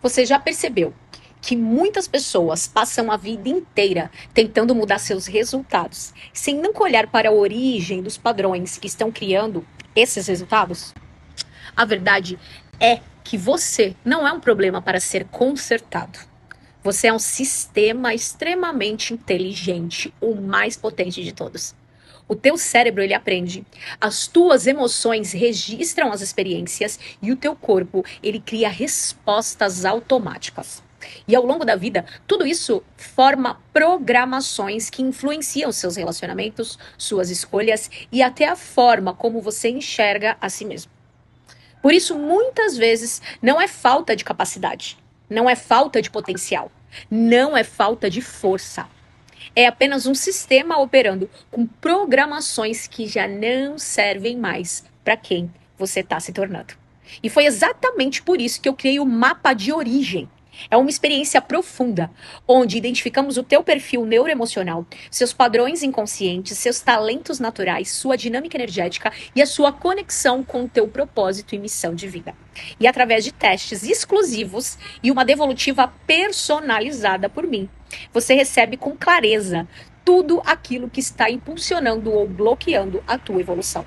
Você já percebeu que muitas pessoas passam a vida inteira tentando mudar seus resultados, sem nunca olhar para a origem dos padrões que estão criando esses resultados? A verdade é que você não é um problema para ser consertado. Você é um sistema extremamente inteligente, o mais potente de todos. O teu cérebro, ele aprende. As tuas emoções registram as experiências e o teu corpo, ele cria respostas automáticas. E ao longo da vida, tudo isso forma programações que influenciam seus relacionamentos, suas escolhas e até a forma como você enxerga a si mesmo. Por isso, muitas vezes, não é falta de capacidade, não é falta de potencial, não é falta de força. É apenas um sistema operando com programações que já não servem mais para quem você está se tornando. E foi exatamente por isso que eu criei o mapa de origem. É uma experiência profunda, onde identificamos o teu perfil neuroemocional, seus padrões inconscientes, seus talentos naturais, sua dinâmica energética e a sua conexão com o teu propósito e missão de vida. E através de testes exclusivos e uma devolutiva personalizada por mim, você recebe com clareza tudo aquilo que está impulsionando ou bloqueando a tua evolução.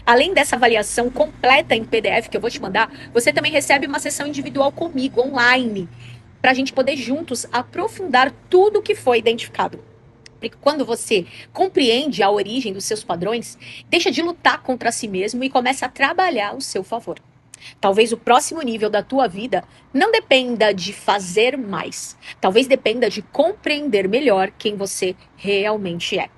Além dessa avaliação completa em PDF que eu vou te mandar, você também recebe uma sessão individual comigo, online, para a gente poder juntos aprofundar tudo o que foi identificado. Porque quando você compreende a origem dos seus padrões, deixa de lutar contra si mesmo e começa a trabalhar ao seu favor. Talvez o próximo nível da tua vida não dependa de fazer mais. Talvez dependa de compreender melhor quem você realmente é.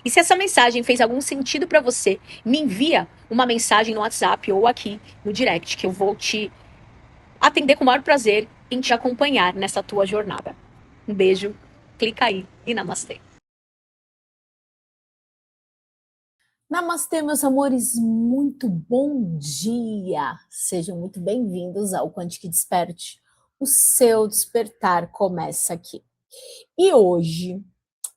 E se essa mensagem fez algum sentido para você, me envia uma mensagem no WhatsApp ou aqui no direct, que eu vou te atender com o maior prazer em te acompanhar nessa tua jornada. Um beijo, clica aí e namastê. Namastê, meus amores, muito bom dia! Sejam muito bem-vindos ao Quantique Desperte. O seu despertar começa aqui. E hoje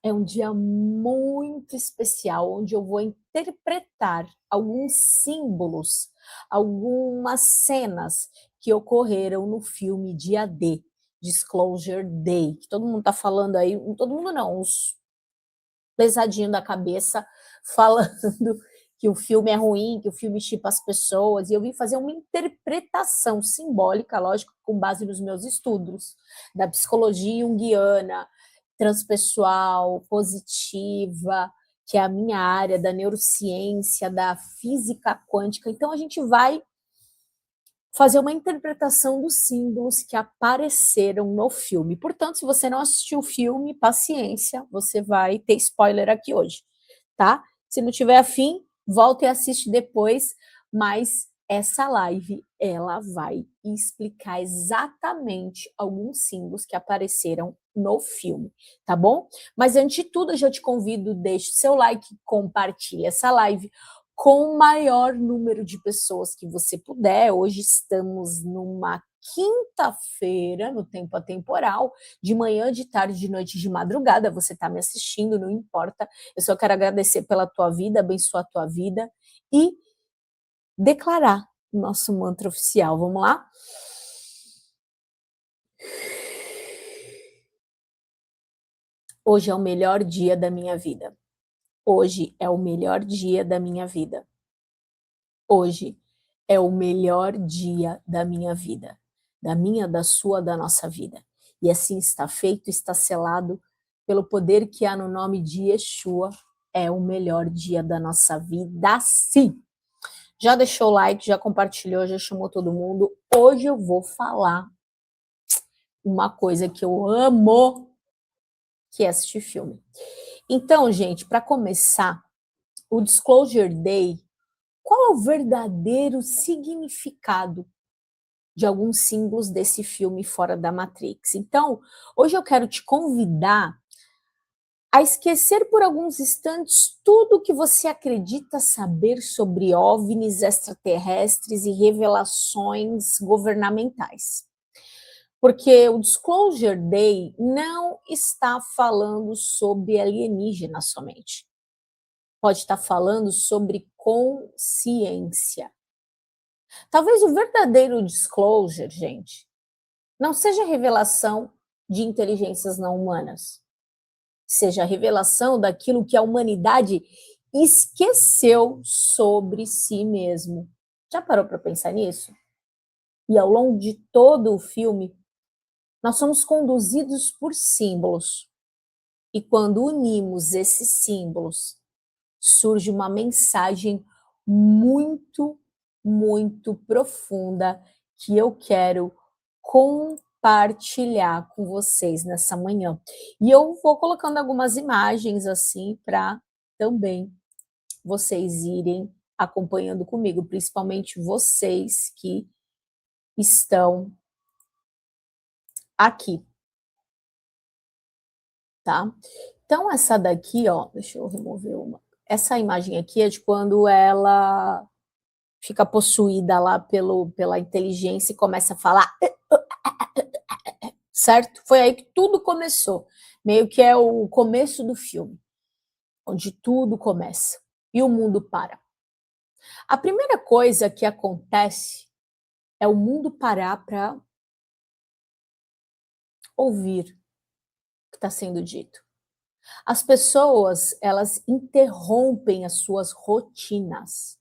é um dia muito especial, onde eu vou interpretar alguns símbolos, algumas cenas que ocorreram no filme Dia D, Disclosure Day, que todo mundo está falando aí, todo mundo não, uns pesadinho da cabeça, falando que o filme é ruim, que o filme chipa as pessoas, e eu vim fazer uma interpretação simbólica, lógico, com base nos meus estudos, da psicologia junguiana, transpessoal, positiva, que é a minha área, da neurociência, da física quântica. Então, a gente vai fazer uma interpretação dos símbolos que apareceram no filme. Portanto, se você não assistiu o filme, paciência, você vai ter spoiler aqui hoje, tá? Se não tiver afim, volta e assiste depois, mas essa live, ela vai explicar exatamente alguns símbolos que apareceram no filme, tá bom? Mas antes de tudo, eu já te convido, deixe seu like, compartilhe essa live com o maior número de pessoas que você puder. Hoje estamos numa quinta-feira, no tempo atemporal, de manhã, de tarde, de noite, de madrugada. Você está me assistindo, não importa. Eu só quero agradecer pela tua vida, abençoar a tua vida e declarar o nosso mantra oficial. Vamos lá? Hoje é o melhor dia da minha vida. Hoje é o melhor dia da minha vida. Hoje é o melhor dia da minha vida, da minha, da sua, da nossa vida. E assim está feito, está selado pelo poder que há no nome de Yeshua. É o melhor dia da nossa vida, sim. Já deixou o like, já compartilhou, já chamou todo mundo. Hoje eu vou falar uma coisa que eu amo, que é assistir filme. Então, gente, para começar, o Disclosure Day, qual é o verdadeiro significado de alguns símbolos desse filme Fora da Matrix? Então, hoje eu quero te convidar a esquecer por alguns instantes tudo o que você acredita saber sobre OVNIs, extraterrestres e revelações governamentais. Porque o Disclosure Day não está falando sobre alienígena somente. Pode estar falando sobre consciência. Talvez o verdadeiro disclosure, gente, não seja revelação de inteligências não humanas, seja a revelação daquilo que a humanidade esqueceu sobre si mesmo. Já parou para pensar nisso? E ao longo de todo o filme, nós somos conduzidos por símbolos. E quando unimos esses símbolos, surge uma mensagem muito, muito profunda que eu quero compartilhar com vocês nessa manhã. E eu vou colocando algumas imagens assim para também vocês irem acompanhando comigo, principalmente vocês que estão aqui, tá? Então essa daqui, ó, deixa eu remover uma. Essa imagem aqui é de quando ela fica possuída lá pela inteligência e começa a falar, certo? Foi aí que tudo começou. Meio que é o começo do filme, onde tudo começa e o mundo para. A primeira coisa que acontece é o mundo parar para ouvir o que está sendo dito. As pessoas, elas interrompem as suas rotinas.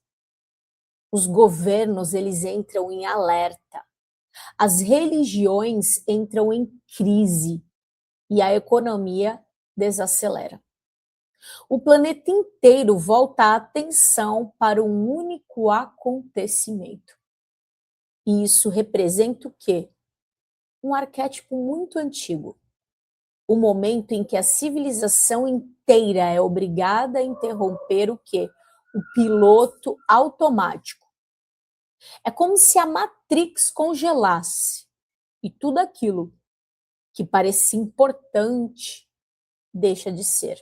Os governos, eles entram em alerta. As religiões entram em crise e a economia desacelera. O planeta inteiro volta a atenção para um único acontecimento. E isso representa o quê? Um arquétipo muito antigo. O momento em que a civilização inteira é obrigada a interromper o quê? O piloto automático. É como se a Matrix congelasse e tudo aquilo que parecia importante deixa de ser.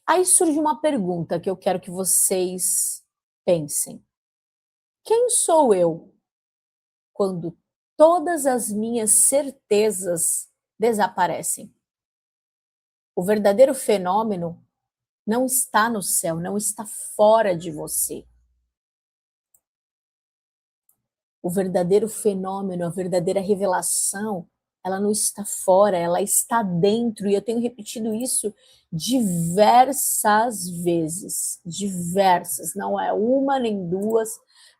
Aí surge uma pergunta que eu quero que vocês pensem. Quem sou eu quando todas as minhas certezas desaparecem? O verdadeiro fenômeno não está no céu, não está fora de você. O verdadeiro fenômeno, a verdadeira revelação, ela não está fora, ela está dentro. E eu tenho repetido isso diversas vezes, diversas, não é uma nem duas,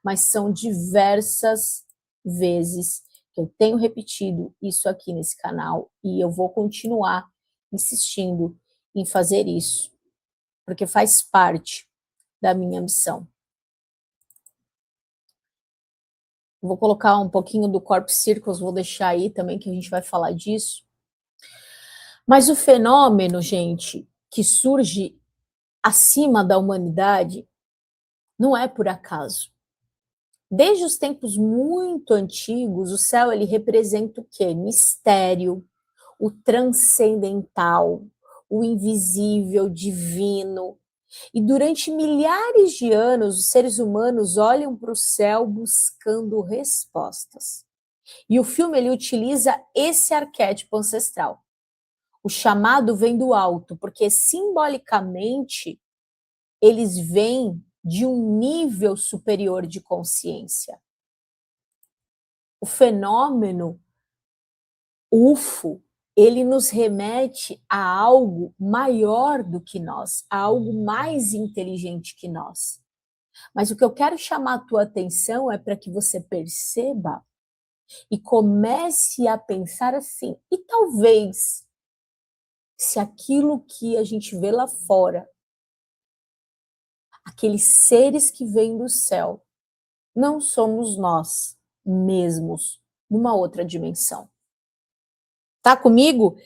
mas são diversas vezes que eu tenho repetido isso aqui nesse canal e eu vou continuar insistindo em fazer isso, porque faz parte da minha missão. Vou colocar um pouquinho do Corp Circles, vou deixar aí também que a gente vai falar disso. Mas o fenômeno, gente, que surge acima da humanidade não é por acaso. Desde os tempos muito antigos, o céu ele representa o quê? Mistério, o transcendental, o invisível, divino. E durante milhares de anos, os seres humanos olham para o céu buscando respostas. E o filme ele utiliza esse arquétipo ancestral. O chamado vem do alto, porque simbolicamente eles vêm de um nível superior de consciência. O fenômeno UFO, ele nos remete a algo maior do que nós, a algo mais inteligente que nós. Mas o que eu quero chamar a tua atenção é para que você perceba e comece a pensar assim, e talvez se aquilo que a gente vê lá fora, aqueles seres que vêm do céu, não somos nós mesmos numa outra dimensão. Tá comigo?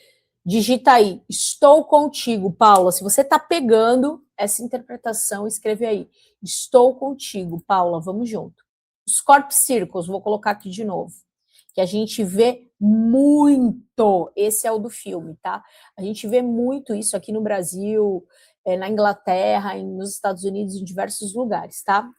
Digita aí, estou contigo, Paula. Se você está pegando essa interpretação, escreve aí, estou contigo, Paula, vamos junto. Os Corp Circles, vou colocar aqui de novo, que a gente vê muito, esse é o do filme, tá? A gente vê muito isso aqui no Brasil, na Inglaterra, nos Estados Unidos, em diversos lugares, tá?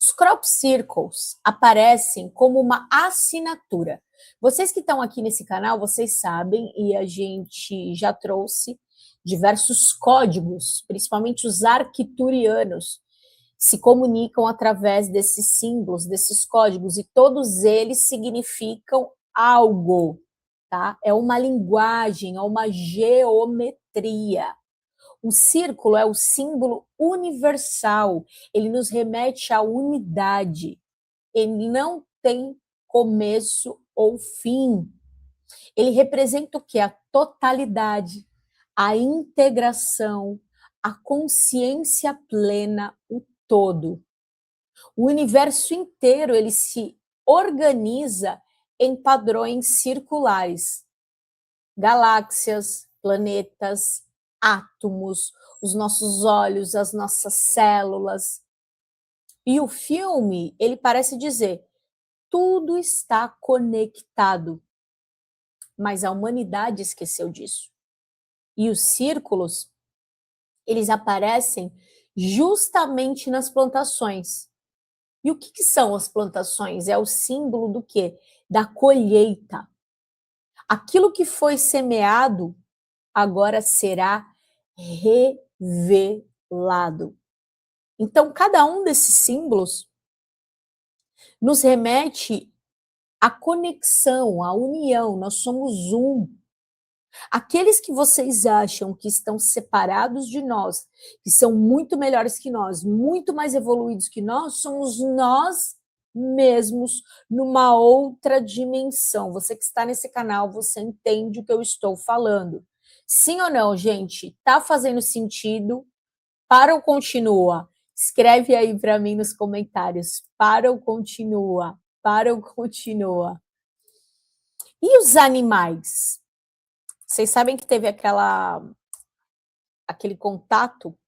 Os crop circles aparecem como uma assinatura. Vocês que estão aqui nesse canal, vocês sabem, e a gente já trouxe diversos códigos, principalmente os arcturianos, se comunicam através desses símbolos, desses códigos, e todos eles significam algo, tá? É uma linguagem, é uma geometria. O círculo é o símbolo universal, ele nos remete à unidade, ele não tem começo ou fim. Ele representa o que? A totalidade, a integração, a consciência plena, o todo. O universo inteiro ele se organiza em padrões circulares. Galáxias, planetas, átomos, os nossos olhos, as nossas células. E o filme, ele parece dizer, tudo está conectado, mas a humanidade esqueceu disso. E os círculos, eles aparecem justamente nas plantações. E o que são as plantações? É o símbolo do quê? Da colheita. Aquilo que foi semeado agora será revelado. Então, cada um desses símbolos nos remete à conexão, à união. Nós somos um. Aqueles que vocês acham que estão separados de nós, que são muito melhores que nós, muito mais evoluídos que nós, somos nós mesmos numa outra dimensão. Você que está nesse canal, você entende o que eu estou falando. Sim ou não, gente? Tá fazendo sentido? Para ou continua? Escreve aí para mim nos comentários. Para ou continua? Para ou continua? E os animais? Vocês sabem que teve aquele contato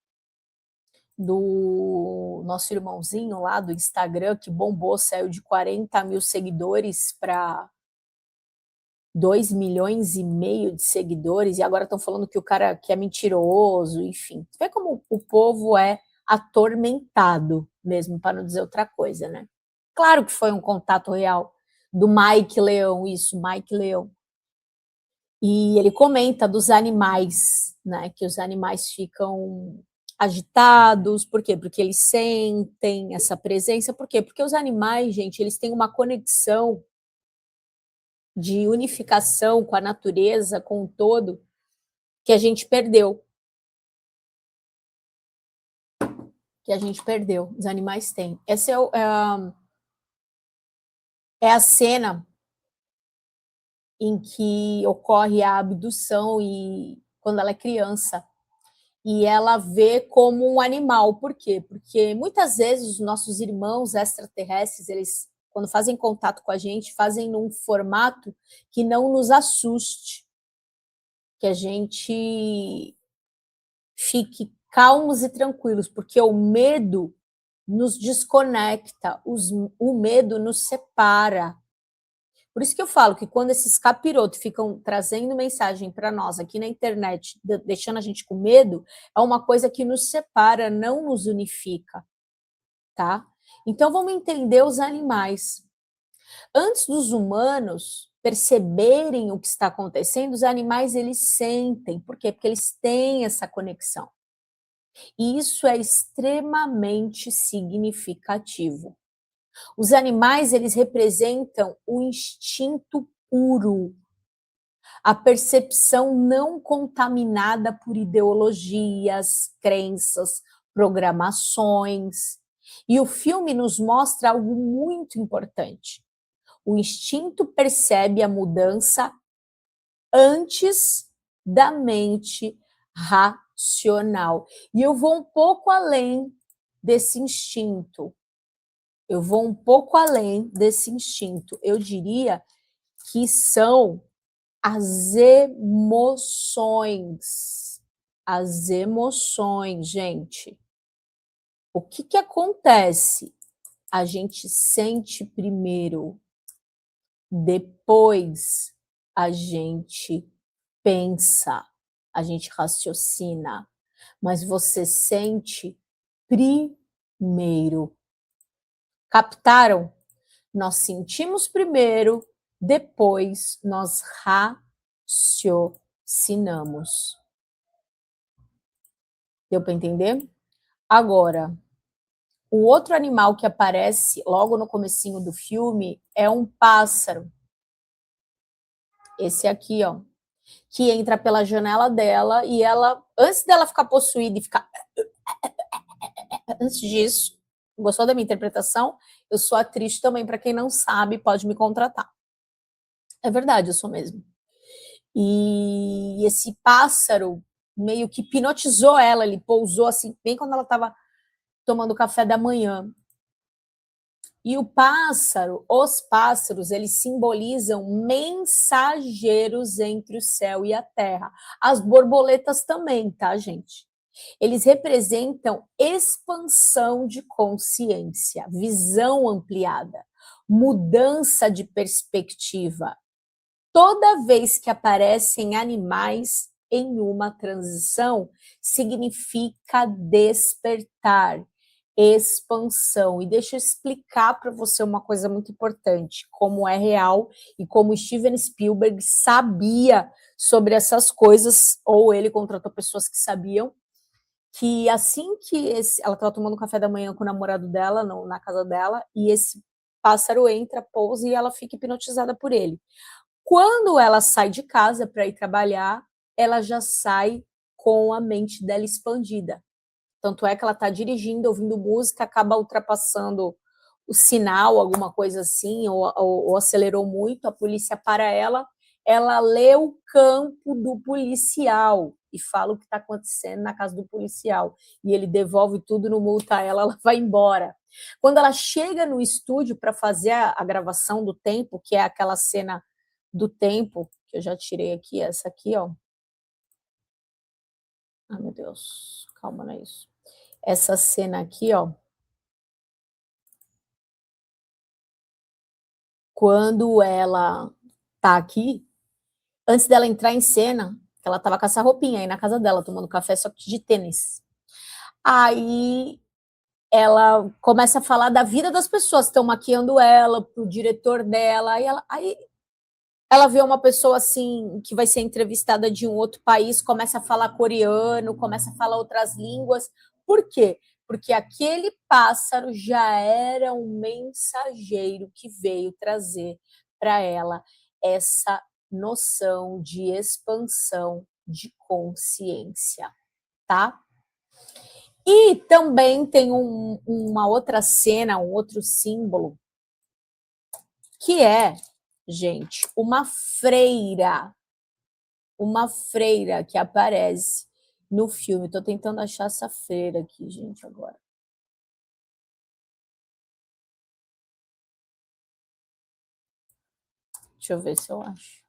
do nosso irmãozinho lá do Instagram, que bombou, saiu de 40 mil seguidores para 2,5 milhões de seguidores, e agora estão falando que o cara que é mentiroso, enfim. Você vê como o povo é atormentado, mesmo, para não dizer outra coisa, né? Claro que foi um contato real do Mike Leão, isso, Mike Leão. E ele comenta dos animais, né? Que os animais ficam agitados, por quê? Porque eles sentem essa presença, por quê? Porque os animais, gente, eles têm uma conexão de unificação com a natureza, com o todo, que a gente perdeu. Que a gente perdeu, os animais têm. Essa é a cena em que ocorre a abdução e quando ela é criança. E ela vê como um animal. Por quê? Porque muitas vezes os nossos irmãos extraterrestres, eles, quando fazem contato com a gente, fazem num formato que não nos assuste, que a gente fique calmos e tranquilos, porque o medo nos desconecta, o medo nos separa. Por isso que eu falo que quando esses capirotos ficam trazendo mensagem para nós aqui na internet, deixando a gente com medo, é uma coisa que nos separa, não nos unifica, tá? Então vamos entender os animais. Antes dos humanos perceberem o que está acontecendo, os animais eles sentem. Por quê? Porque eles têm essa conexão. E isso é extremamente significativo. Os animais, eles representam o instinto puro, a percepção não contaminada por ideologias, crenças, programações. E o filme nos mostra algo muito importante. O instinto percebe a mudança antes da mente racional. E eu vou um pouco além desse instinto. Eu vou um pouco além desse instinto. Eu diria que são as emoções. As emoções, gente. O que acontece? A gente sente primeiro, depois a gente pensa, a gente raciocina, mas você sente primeiro. Captaram? Nós sentimos primeiro, depois nós raciocinamos. Deu para entender? Agora, O outro animal que aparece logo no comecinho do filme é um pássaro. Esse aqui, ó, que entra pela janela dela e ela, antes dela ficar possuída e ficar... Antes disso, gostou da minha interpretação? Eu sou atriz também, para quem não sabe, pode me contratar. É verdade, eu sou mesmo. E esse pássaro meio que hipnotizou ela, ele pousou assim, bem quando ela estava tomando café da manhã. E o pássaro, os pássaros, eles simbolizam mensageiros entre o céu e a terra. As borboletas também, tá, gente? Eles representam expansão de consciência, visão ampliada, mudança de perspectiva. Toda vez que aparecem animais em uma transição, significa despertar, expansão. E deixa eu explicar para você uma coisa muito importante, como é real e como Steven Spielberg sabia sobre essas coisas, ou ele contratou pessoas que sabiam, que assim que ela estava tomando café da manhã com o namorado dela, na casa dela, e esse pássaro entra, pousa e ela fica hipnotizada por ele. Quando ela sai de casa para ir trabalhar, ela já sai com a mente dela expandida. Tanto é que ela está dirigindo, ouvindo música, acaba ultrapassando o sinal, alguma coisa assim, ou acelerou muito, a polícia para ela lê o campo do policial e fala o que está acontecendo na casa do policial. E ele devolve tudo, não multa ela vai embora. Quando ela chega no estúdio para fazer a gravação do tempo, que é aquela cena do tempo, que eu já tirei aqui, essa aqui, ó. Ah, meu Deus, calma, não é isso. Essa cena aqui, ó. Quando ela tá aqui, antes dela entrar em cena, ela tava com essa roupinha aí na casa dela, tomando café, só que de tênis. Aí ela começa a falar da vida das pessoas que estão maquiando ela, pro diretor dela, aí ela vê uma pessoa assim, que vai ser entrevistada de um outro país, começa a falar coreano, começa a falar outras línguas. Por quê? Porque aquele pássaro já era um mensageiro que veio trazer para ela essa noção de expansão de consciência, tá? E também tem uma outra cena, um outro símbolo, que é, gente, uma freira que aparece no filme. Estou tentando achar essa freira aqui, gente, agora. Deixa eu ver se eu acho.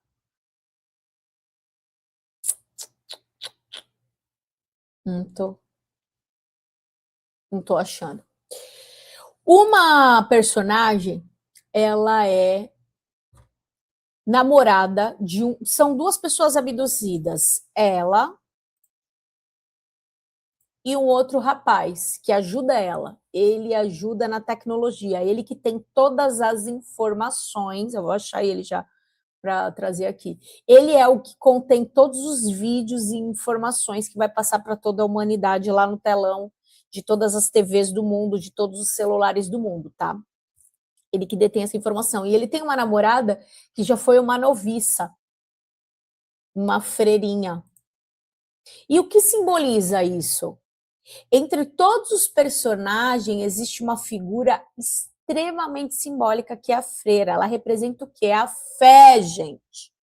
Não tô achando. Uma personagem, ela é namorada de um... São duas pessoas abduzidas. Ela e um outro rapaz que ajuda ela. Ele ajuda na tecnologia. Ele que tem todas as informações. Eu vou achar ele já para trazer aqui. Ele é o que contém todos os vídeos e informações que vai passar para toda a humanidade lá no telão de todas as TVs do mundo, de todos os celulares do mundo, tá? Ele que detém essa informação. E ele tem uma namorada que já foi uma noviça, uma freirinha. E o que simboliza isso? Entre todos os personagens existe uma figura extremamente simbólica que é a freira. Ela representa o quê? A fé, gente.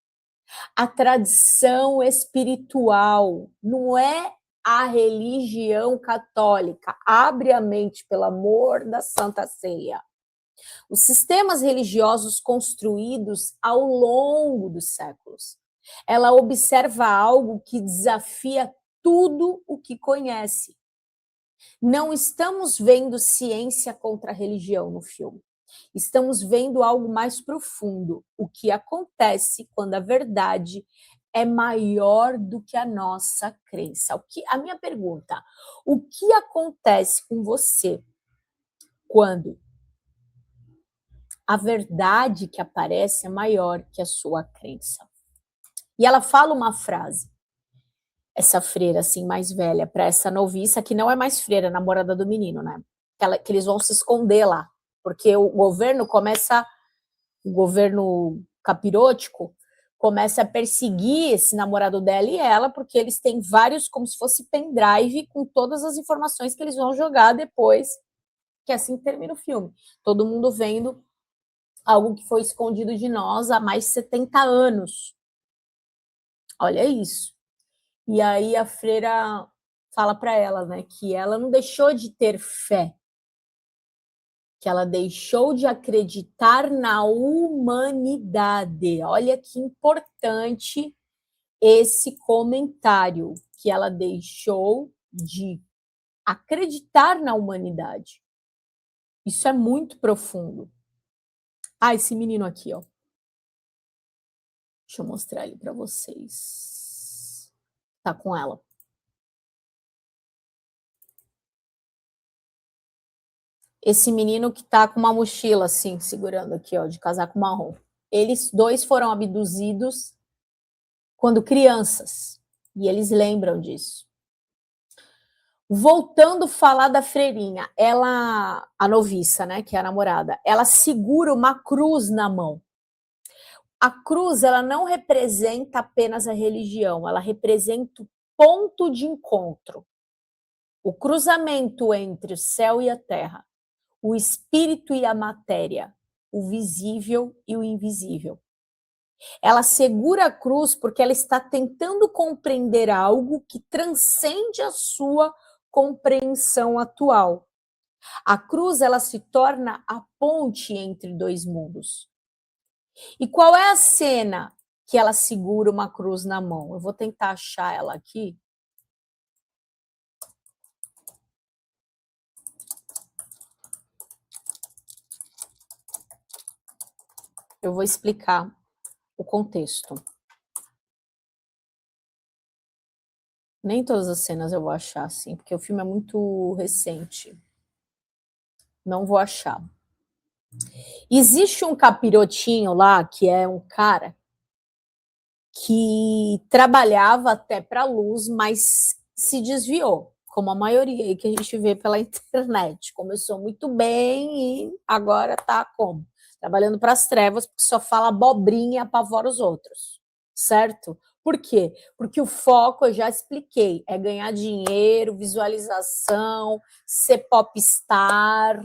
A tradição espiritual. Não é a religião católica. Abre a mente, pelo amor da Santa Ceia. Os sistemas religiosos construídos ao longo dos séculos. Ela observa algo que desafia tudo o que conhece. Não estamos vendo ciência contra a religião no filme. Estamos vendo algo mais profundo, o que acontece quando a verdade é maior do que a nossa crença. A minha pergunta, o que acontece com você quando a verdade que aparece é maior que a sua crença? E ela fala uma frase, essa freira assim mais velha, para essa noviça que não é mais freira, namorada do menino, né? que eles vão se esconder lá, porque o governo capirótico, começa a perseguir esse namorado dela e ela, porque eles têm vários, como se fosse pendrive, com todas as informações que eles vão jogar depois, que assim termina o filme. Todo mundo vendo algo que foi escondido de nós há mais de 70 anos. Olha isso. E aí a freira fala para ela, né, que ela não deixou de ter fé, que ela deixou de acreditar na humanidade. Olha que importante esse comentário, que ela deixou de acreditar na humanidade. Isso é muito profundo. Ah, esse menino aqui, ó. Deixa eu mostrar ele para vocês. Tá com ela. Esse menino que tá com uma mochila assim, segurando aqui, ó, de casaco marrom. Eles dois foram abduzidos quando crianças, e eles lembram disso. Voltando a falar da freirinha, ela, a noviça, né, que é a namorada, ela segura uma cruz na mão. A cruz, ela não representa apenas a religião, ela representa o ponto de encontro, o cruzamento entre o céu e a terra, o espírito e a matéria, o visível e o invisível. Ela segura a cruz porque ela está tentando compreender algo que transcende a sua compreensão atual. A cruz, ela se torna a ponte entre dois mundos. E qual é a cena que ela segura uma cruz na mão? Eu vou tentar achar ela aqui. Eu vou explicar o contexto. Nem todas as cenas eu vou achar, assim, porque o filme é muito recente. Não vou achar. Existe um capirotinho lá, que é um cara que trabalhava até para a luz, mas se desviou, como a maioria aí que a gente vê pela internet. Começou muito bem e agora está como? Trabalhando para as trevas, porque só fala abobrinha e apavora os outros, certo? Por quê? Porque o foco, eu já expliquei, é ganhar dinheiro, visualização, ser popstar,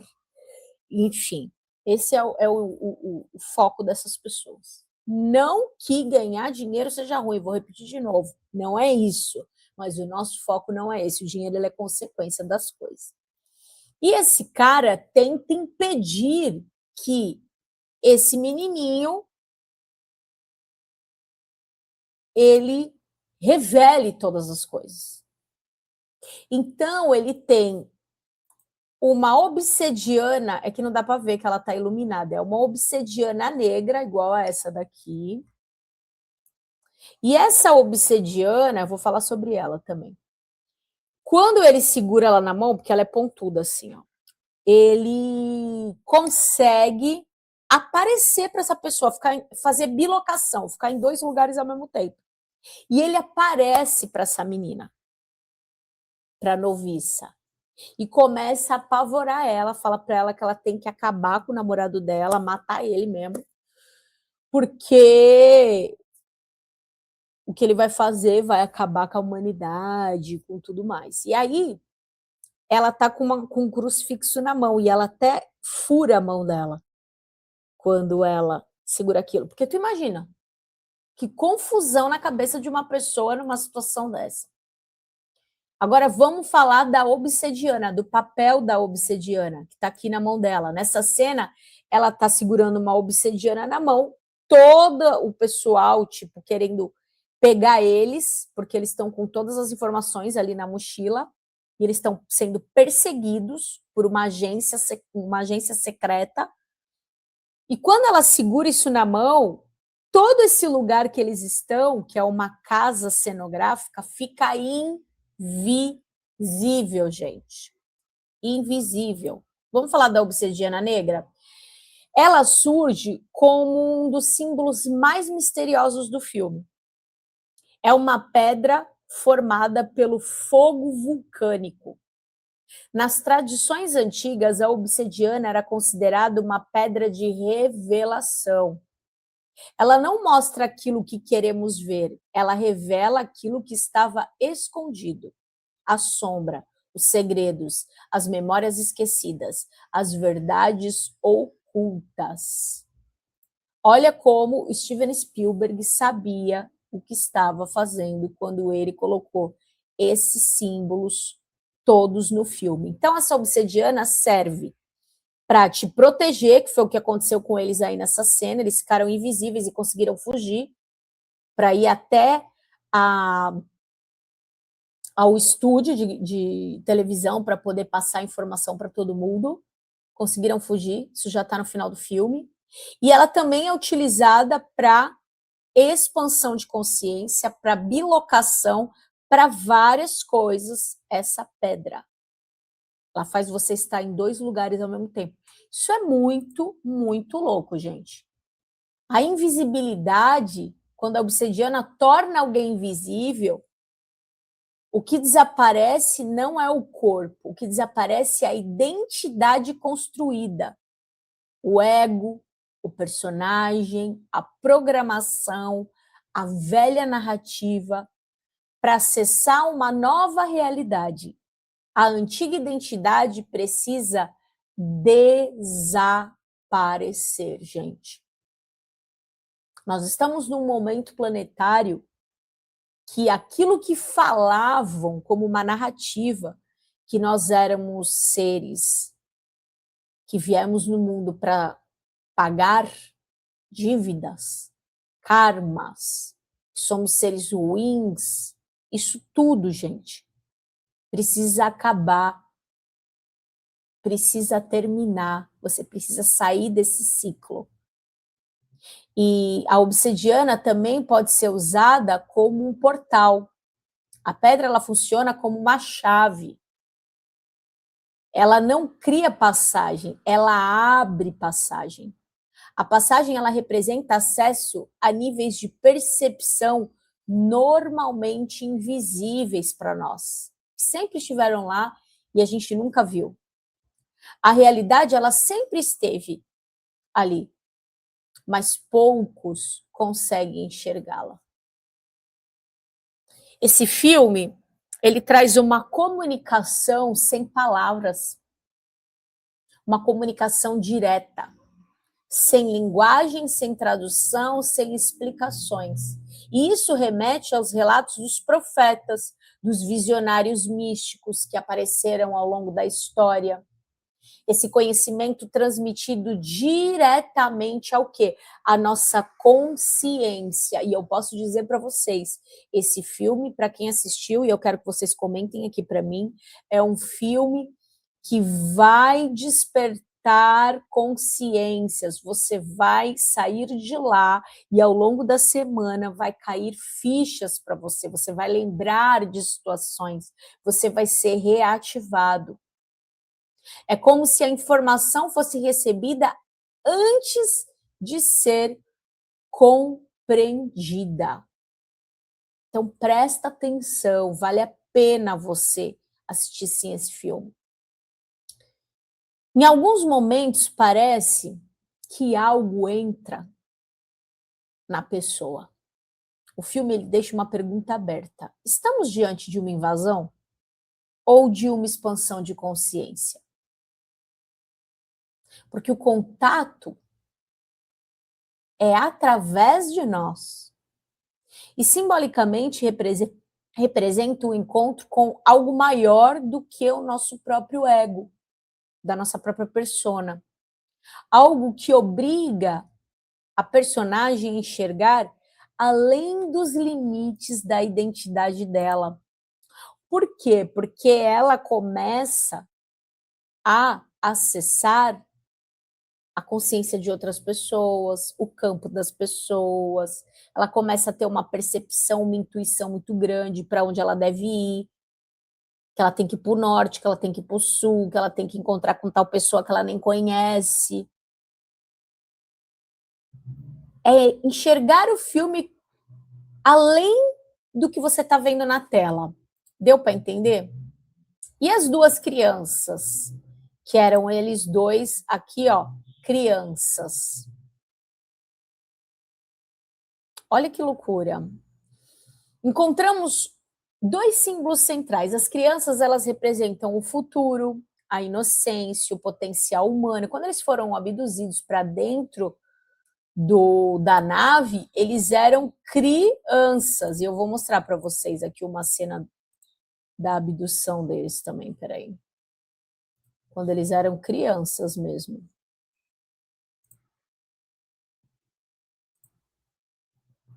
enfim. Esse é o foco dessas pessoas. Não que ganhar dinheiro seja ruim, vou repetir de novo, não é isso. Mas o nosso foco não é esse, o dinheiro ele é consequência das coisas. E esse cara tenta impedir que esse menininho ele revele todas as coisas. Então ele tem uma obsidiana, é que não dá para ver que ela está iluminada, é uma obsidiana negra, igual a essa daqui. E essa obsidiana, eu vou falar sobre ela também. Quando ele segura ela na mão, porque ela é pontuda assim, ó, ele consegue aparecer para essa pessoa, fazer bilocação, ficar em dois lugares ao mesmo tempo. E ele aparece para essa menina, para a noviça, e começa a apavorar ela, fala para ela que ela tem que acabar com o namorado dela, matar ele mesmo, porque o que ele vai fazer vai acabar com a humanidade, com tudo mais. E aí, ela tá com um crucifixo na mão, e ela até fura a mão dela quando ela segura aquilo. Porque tu imagina, que confusão na cabeça de uma pessoa numa situação dessa. Agora vamos falar da obsidiana, do papel da obsidiana, que está aqui na mão dela. Nessa cena, ela está segurando uma obsidiana na mão, todo o pessoal, tipo, querendo pegar eles, porque eles estão com todas as informações ali na mochila, e eles estão sendo perseguidos por uma agência secreta. E quando ela segura isso na mão, todo esse lugar que eles estão, que é uma casa cenográfica, fica invisível, gente. Invisível. Vamos falar da obsidiana negra? Ela surge como um dos símbolos mais misteriosos do filme. É uma pedra formada pelo fogo vulcânico. Nas tradições antigas, a obsidiana era considerada uma pedra de revelação. Ela não mostra aquilo que queremos ver, ela revela aquilo que estava escondido. A sombra, os segredos, as memórias esquecidas, as verdades ocultas. Olha como Steven Spielberg sabia o que estava fazendo quando ele colocou esses símbolos todos no filme. Então, essa obsidiana serve para te proteger, que foi o que aconteceu com eles aí nessa cena. Eles ficaram invisíveis e conseguiram fugir para ir até ao estúdio de televisão para poder passar informação para todo mundo. Conseguiram fugir, isso já está no final do filme. E ela também é utilizada para expansão de consciência, para bilocação, para várias coisas, essa pedra. Ela faz você estar em 2 lugares ao mesmo tempo. Isso é muito, muito louco, gente. A invisibilidade, quando a obsidiana torna alguém invisível, o que desaparece não é o corpo, o que desaparece é a identidade construída. O ego, o personagem, a programação, a velha narrativa, para acessar uma nova realidade. A antiga identidade precisa desaparecer, gente. Nós estamos num momento planetário que aquilo que falavam como uma narrativa, que nós éramos seres que viemos no mundo para pagar dívidas, karmas, somos seres ruins, isso tudo, gente, precisa acabar, precisa terminar, você precisa sair desse ciclo. E a obsidiana também pode ser usada como um portal. A pedra, ela funciona como uma chave. Ela não cria passagem, ela abre passagem. A passagem, ela representa acesso a níveis de percepção normalmente invisíveis para nós. Sempre estiveram lá e a gente nunca viu. A realidade, ela sempre esteve ali, mas poucos conseguem enxergá-la. Esse filme, ele traz uma comunicação sem palavras, uma comunicação direta, sem linguagem, sem tradução, sem explicações. E isso remete aos relatos dos profetas, dos visionários místicos que apareceram ao longo da história. Esse conhecimento transmitido diretamente ao quê? A nossa consciência. E eu posso dizer para vocês, esse filme, para quem assistiu, e eu quero que vocês comentem aqui para mim, é um filme que vai despertar consciências. Você vai sair de lá e ao longo da semana vai cair fichas para você, você vai lembrar de situações, você vai ser reativado. É como se a informação fosse recebida antes de ser compreendida. Então, presta atenção, vale a pena você assistir sim esse filme. Em alguns momentos parece que algo entra na pessoa. O filme ele deixa uma pergunta aberta. Estamos diante de uma invasão ou de uma expansão de consciência? Porque o contato é através de nós. E simbolicamente representa o encontro com algo maior do que o nosso próprio ego, da nossa própria persona. Algo que obriga a personagem a enxergar além dos limites da identidade dela. Por quê? Porque ela começa a acessar a consciência de outras pessoas, o campo das pessoas, ela começa a ter uma percepção, uma intuição muito grande para onde ela deve ir, que ela tem que ir para o norte, que ela tem que ir para o sul, que ela tem que encontrar com tal pessoa que ela nem conhece. É enxergar o filme além do que você está vendo na tela. Deu para entender? E as duas crianças, que eram eles dois aqui, ó, crianças. Olha que loucura. Encontramos dois símbolos centrais. As crianças, elas representam o futuro, a inocência, o potencial humano. Quando eles foram abduzidos para dentro da nave, eles eram crianças. E eu vou mostrar para vocês aqui uma cena da abdução deles também, peraí. Quando eles eram crianças mesmo.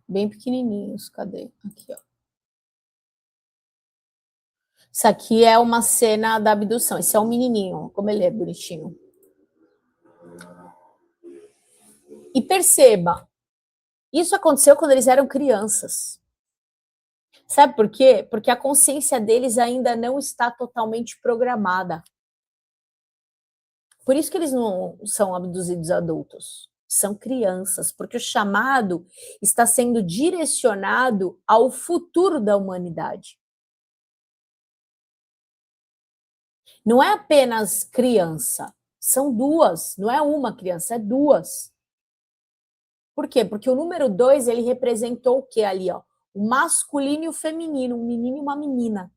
Bem pequenininhos, cadê? Aqui, ó. Isso aqui é uma cena da abdução. Esse é um menininho, como ele é bonitinho. E perceba, isso aconteceu quando eles eram crianças. Sabe por quê? Porque a consciência deles ainda não está totalmente programada. Por isso que eles não são abduzidos adultos. São crianças, porque o chamado está sendo direcionado ao futuro da humanidade. Não é apenas criança, são duas, não é uma criança, é duas. Por quê? Porque o número 2, ele representou o que ali, ó? O masculino e o feminino, um menino e uma menina.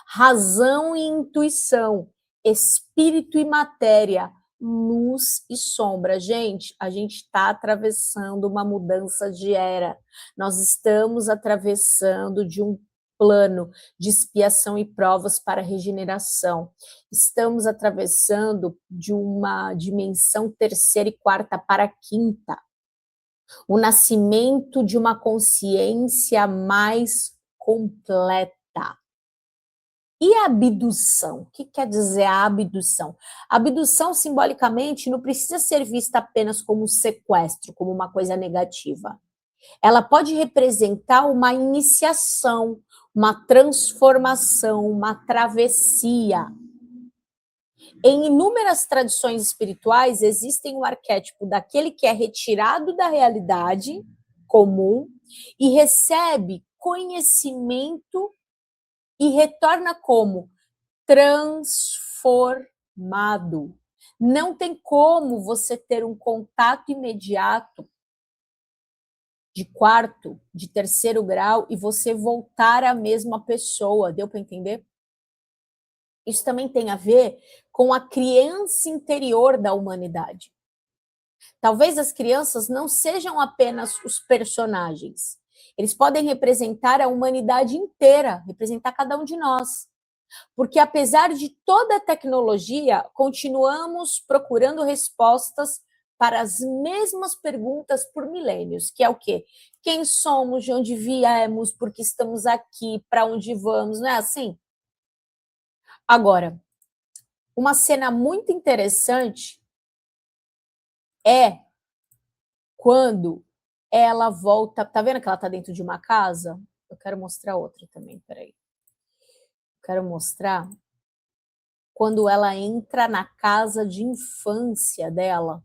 Razão e intuição, espírito e matéria, luz e sombra. Gente, a gente está atravessando uma mudança de era. Nós estamos atravessando de um plano de expiação e provas para regeneração. Estamos atravessando de uma dimensão terceira e quarta para quinta. O nascimento de uma consciência mais completa. E a abdução? O que quer dizer a abdução? A abdução, simbolicamente, não precisa ser vista apenas como um sequestro, como uma coisa negativa. Ela pode representar uma iniciação, uma transformação, uma travessia. Em inúmeras tradições espirituais, existem o arquétipo daquele que é retirado da realidade comum e recebe conhecimento e retorna como transformado. Não tem como você ter um contato imediato de quarto, de terceiro grau e você voltar à mesma pessoa. Deu para entender? Isso também tem a ver com a criança interior da humanidade. Talvez as crianças não sejam apenas os personagens. Eles podem representar a humanidade inteira, representar cada um de nós. Porque apesar de toda a tecnologia, continuamos procurando respostas para as mesmas perguntas por milênios, que é o quê? Quem somos, de onde viemos, por que estamos aqui, para onde vamos, não é assim? Agora, uma cena muito interessante é quando ela volta. Tá vendo que ela tá dentro de uma casa? Eu quero mostrar outra também, peraí. Quero mostrar quando ela entra na casa de infância dela.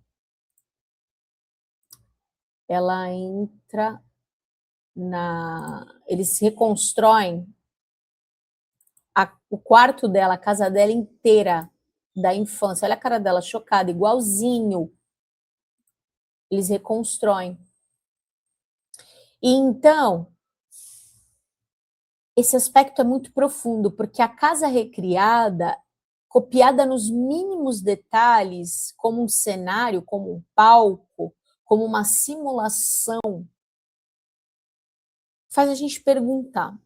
Ela entra eles reconstroem o quarto dela, a casa dela inteira, da infância. Olha a cara dela, chocada, igualzinho. Eles reconstroem. E então, esse aspecto é muito profundo, porque a casa recriada, copiada nos mínimos detalhes, como um cenário, como um palco, como uma simulação, faz a gente perguntar: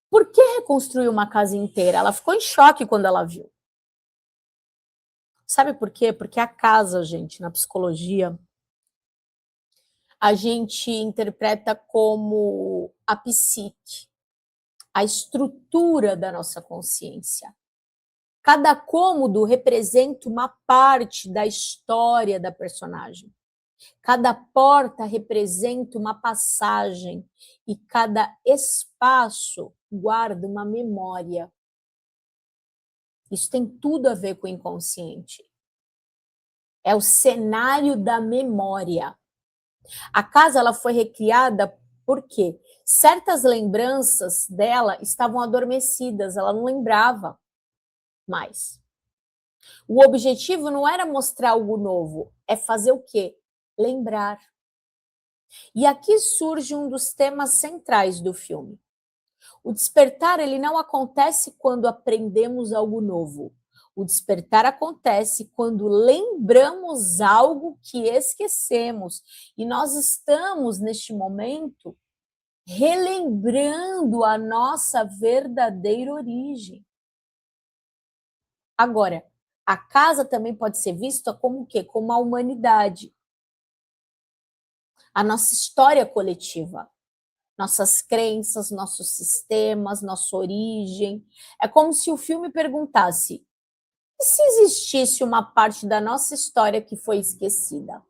por que reconstruir uma casa inteira? Ela ficou em choque quando ela viu. Sabe por quê? Porque a casa, gente, na psicologia, a gente interpreta como a psique, a estrutura da nossa consciência. Cada cômodo representa uma parte da história da personagem. Cada porta representa uma passagem e cada espaço guarda uma memória. Isso tem tudo a ver com o inconsciente. É o cenário da memória. A casa ela foi recriada por quê? certas lembranças dela estavam adormecidas, ela não lembrava mais. O objetivo não era mostrar algo novo, é fazer o quê? Lembrar. E aqui surge um dos temas centrais do filme. O despertar, ele não acontece quando aprendemos algo novo. O despertar acontece quando lembramos algo que esquecemos. E nós estamos, neste momento, relembrando a nossa verdadeira origem. Agora, a casa também pode ser vista como o quê? Como a humanidade. A nossa história coletiva. Nossas crenças, nossos sistemas, nossa origem. É como se o filme perguntasse: e se existisse uma parte da nossa história que foi esquecida?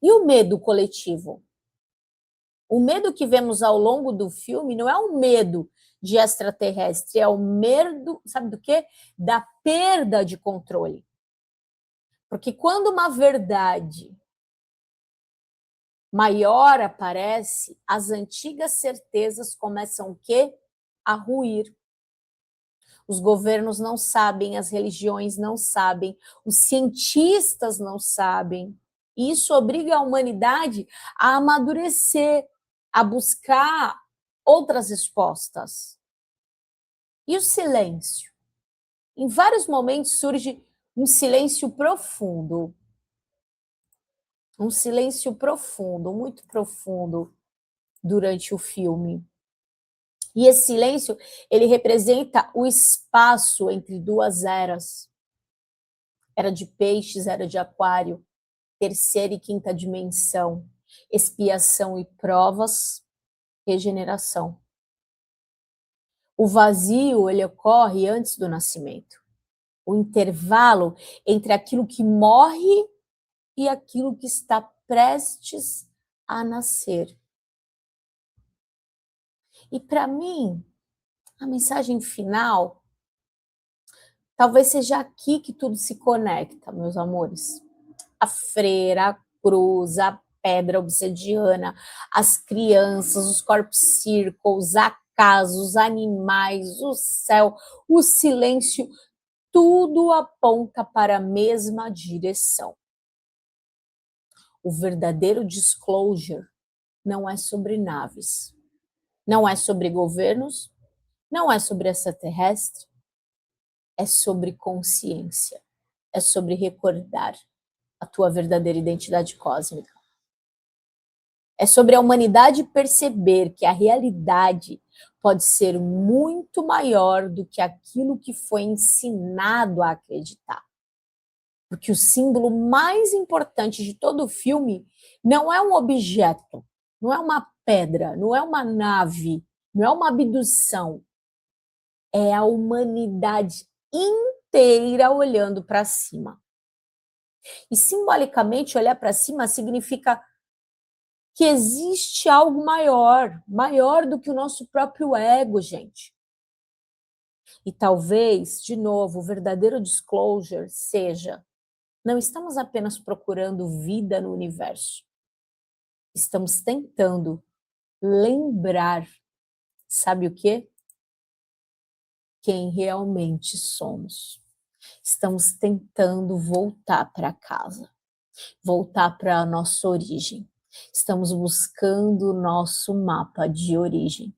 E o medo coletivo? O medo que vemos ao longo do filme não é um medo de extraterrestre, é o medo, sabe do quê? Da perda de controle. Porque quando uma verdade maior aparece, as antigas certezas começam o quê? A ruir. Os governos não sabem, as religiões não sabem, os cientistas não sabem. E isso obriga a humanidade a amadurecer, a buscar outras respostas. E o silêncio? Em vários momentos surge um silêncio profundo. Um silêncio profundo, muito profundo, durante o filme. E esse silêncio, ele representa o espaço entre duas eras. Era de peixes, era de aquário, terceira e quinta dimensão, expiação e provas, regeneração. O vazio, ele ocorre antes do nascimento. O intervalo entre aquilo que morre e aquilo que está prestes a nascer. E para mim, a mensagem final talvez seja aqui que tudo se conecta, meus amores. A freira, a cruz, a pedra obsidiana, as crianças, os corpos círculos, a casa, os animais, o céu, o silêncio, tudo aponta para a mesma direção. O verdadeiro disclosure não é sobre naves, não é sobre governos, não é sobre extraterrestre, é sobre consciência, é sobre recordar a tua verdadeira identidade cósmica. É sobre a humanidade perceber que a realidade pode ser muito maior do que aquilo que foi ensinado a acreditar. Porque o símbolo mais importante de todo o filme não é um objeto, não é uma pedra, não é uma nave, não é uma abdução. É a humanidade inteira olhando para cima. E simbolicamente, olhar para cima significa que existe algo maior, maior do que o nosso próprio ego, gente. E talvez, de novo, o verdadeiro disclosure seja: não estamos apenas procurando vida no universo. Estamos tentando lembrar, sabe o quê? Quem realmente somos. Estamos tentando voltar para casa, voltar para a nossa origem. Estamos buscando o nosso mapa de origem.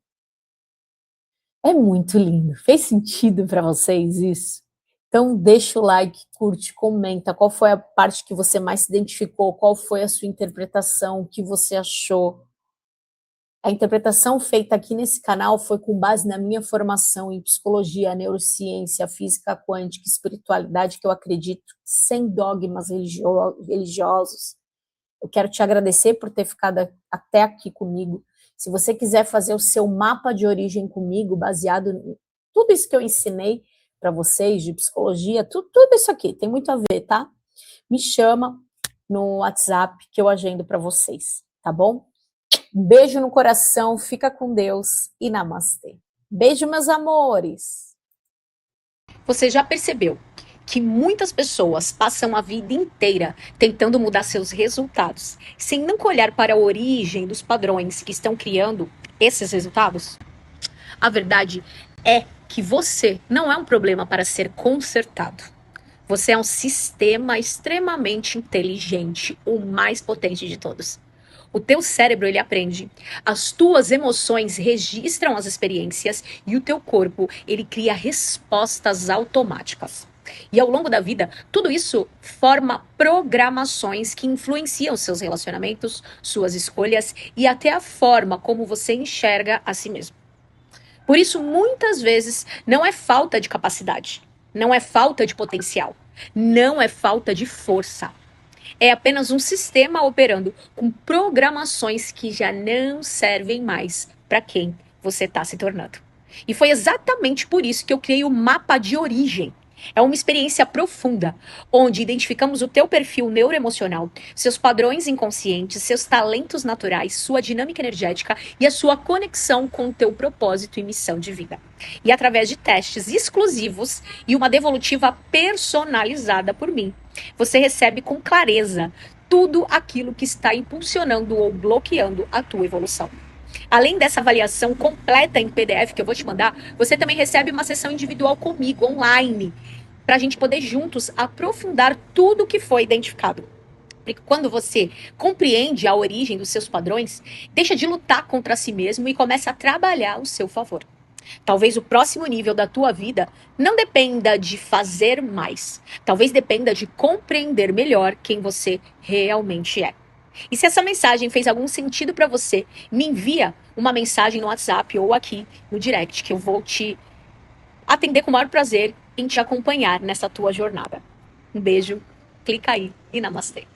É muito lindo. Fez sentido para vocês isso? Então deixa o like, curte, comenta qual foi a parte que você mais se identificou, qual foi a sua interpretação, o que você achou. A interpretação feita aqui nesse canal foi com base na minha formação em psicologia, neurociência, física quântica, espiritualidade, que eu acredito, sem dogmas religiosos. Eu quero te agradecer por ter ficado até aqui comigo. Se você quiser fazer o seu mapa de origem comigo, baseado em tudo isso que eu ensinei para vocês, de psicologia, tudo isso aqui, tem muito a ver, tá? Me chama no WhatsApp que eu agendo para vocês, tá bom? Um beijo no coração, fica com Deus e namastê. Beijo, meus amores! Você já percebeu que muitas pessoas passam a vida inteira tentando mudar seus resultados, sem nunca olhar para a origem dos padrões que estão criando esses resultados? A verdade é que você não é um problema para ser consertado. Você é um sistema extremamente inteligente, o mais potente de todos. O teu cérebro, ele aprende. As tuas emoções registram as experiências e o teu corpo, ele cria respostas automáticas. E ao longo da vida, tudo isso forma programações que influenciam seus relacionamentos, suas escolhas e até a forma como você enxerga a si mesmo. Por isso, muitas vezes, não é falta de capacidade, não é falta de potencial, não é falta de força. É apenas um sistema operando com programações que já não servem mais para quem você está se tornando. E foi exatamente por isso que eu criei o mapa de origem. É uma experiência profunda, onde identificamos o teu perfil neuroemocional, seus padrões inconscientes, seus talentos naturais, sua dinâmica energética e a sua conexão com o teu propósito e missão de vida. E através de testes exclusivos e uma devolutiva personalizada por mim, você recebe com clareza tudo aquilo que está impulsionando ou bloqueando a tua evolução. Além dessa avaliação completa em PDF que eu vou te mandar, você também recebe uma sessão individual comigo, online, para a gente poder juntos aprofundar tudo que foi identificado. Porque quando você compreende a origem dos seus padrões, deixa de lutar contra si mesmo e começa a trabalhar ao seu favor. Talvez o próximo nível da tua vida não dependa de fazer mais. Talvez dependa de compreender melhor quem você realmente é. E se essa mensagem fez algum sentido para você, me envia uma mensagem no WhatsApp ou aqui no direct, que eu vou te atender com o maior prazer em te acompanhar nessa tua jornada. Um beijo, clica aí e namastê.